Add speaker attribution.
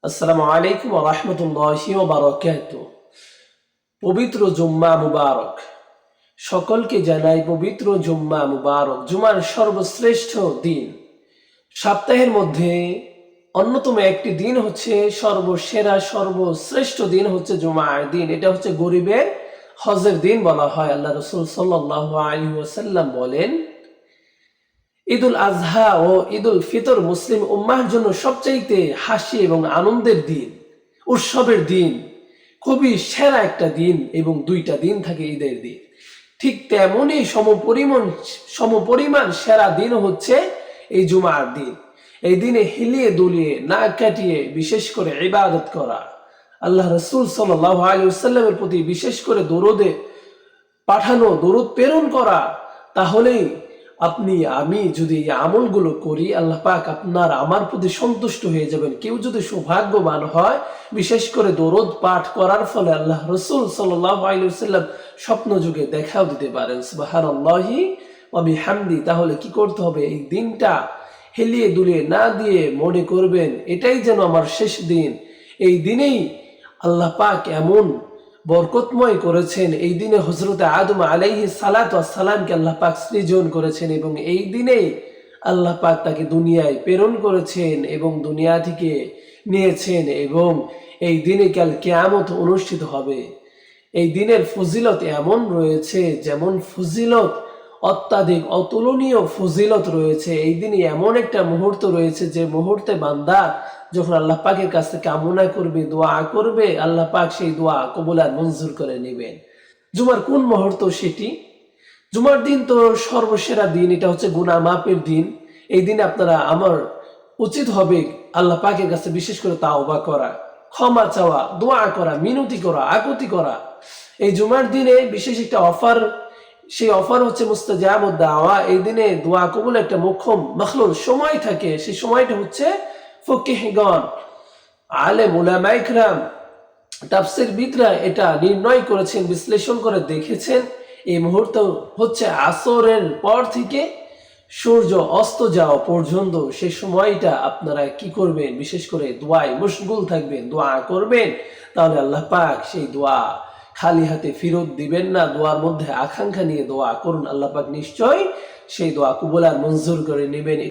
Speaker 1: আসসালামু আলাইকুম ওয়া রাহমাতুল্লাহি ওয়া বারাকাতুহু। পবিত্র জুম্মা মুবারক। সকলকে জানাই পবিত্র জুম্মা মুবারক। জুমার সর্বশ্রেষ্ঠ দিন। সপ্তাহের মধ্যে অন্যতম একটি দিন হচ্ছে সর্বসেরা সর্বশ্রেষ্ঠ দিন হচ্ছে জুমার দিন। এটা হচ্ছে গরিবের হজের দিন বলা হয়। আল্লাহ রাসূল সাল্লাল্লাহু আলাইহি ওয়াসাল্লাম বলেন, ঈদুল আজহা ও ঈদুল ফিতর মুসলিম উম্মাহর জন্য সবচাইতে হাসি এবং আনন্দের দিন, উৎসবের দিন, খুবই সেরা একটা দিন এবং দুইটা দিন থাকে ঈদের দিন। ঠিক তেমনই সমপরিমাণ সেরা দিন হচ্ছে এই জুমার দিন। এই দিনে হিলিয়ে দুলিয়ে না কাটিয়ে বিশেষ করে ইবাদত করা, আল্লাহ রাসূল সাল্লাল্লাহু আলাইহি ওয়াসাল্লামের প্রতি বিশেষ করে দরুদ প্রেরণ করা, তাহলেই আমি যদি এই আমলগুলো করি, আল্লাহ পাক আপনার আমার প্রতি সন্তুষ্ট হয়ে যাবেন। কেউ যদি সৌভাগ্যবান হয় বিশেষ করে দরুদ পাঠ করার ফলে আল্লাহ রাসূল সাল্লাল্লাহু আলাইহি ওয়াসাল্লাম স্বপ্ন যুগে দেখাও দিতে পারেন। সুবহানাল্লাহি ওয়া বিহামদি। তাহলে কি করতে হবে? এই দিনটা হেলিয়ে দুলিয়ে না দিয়ে মনে করবেন এটাই যেন আমার শেষ দিন। এই দিনেই আল্লাহ পাক এমন বরকতময় করেছেন। এই দিনে হযরত আদম আলাইহিস সালাতু ওয়াস সালামকে আল্লাহ পাক সৃজন করেছেন এবং এই দিনেই আল্লাহ পাক তাকে দুনিয়ায় প্রেরণ করেছেন এবং দুনিয়া থেকে নিয়েছেন এবং এই দিনে কাল কিয়ামত অনুষ্ঠিত হবে। এই দিনের ফজিলত এমন রয়েছে, যেমন ফজিলত অত্যাধিক অতুলনীয় ফজিলত রয়েছে। এই দিনে এমন একটা মুহূর্ত রয়েছে যে মুহূর্তে বান্দা যখন আল্লাহ পাকের কাছে কামনা করবে, দোয়া করবে, আল্লাহ পাক সেই দোয়া কবুল আর মঞ্জুর করে নেবেন। জুমার কোন মুহূর্ত সেটি? জুমার দিন তো সর্বসেরা দিন। এটা হচ্ছে গুনাহ মাফের দিন। এই দিনে আমার উচিত হবে আল্লাহ পাকের কাছে বিশেষ করে তাওবা করা, ক্ষমা চাওয়া, দোয়া করা, মিনতি করা, আকুতি করা। এই জুমার দিনে বিশেষ একটা অফার, সেই অফার হচ্ছে মুস্তাজাবুদ দাওয়া। এই দিনে দোয়া কবুল একটা মোক্ষম মখলুল সময় থাকে। সেই সময়টা হচ্ছে ফকিহগণ, আলেম উলামা ইকরাম, তাফসীরবিদরা এটা নির্ণয় করেছেন, বিশ্লেষণ করে দেখেছেন। এই মুহূর্ত হচ্ছে আসরের পর থেকে সূর্য অস্ত যাওয়া পর্যন্ত। সেই সময়টা আপনারা কি করবেন? বিশেষ করে দোয়ায় মশগুল থাকবেন, দোয়া করবেন। তাহলে আল্লাহ পাক সেই দোয়া খালি হাতে ফেরত দিবেন না। দোয়ার মধ্যে আকাঙ্ক্ষা নিয়ে দোয়া করুন, আল্লাহ পাক নিশ্চয় সেই দোয়া কবুল আর মঞ্জুর করে নেবেন।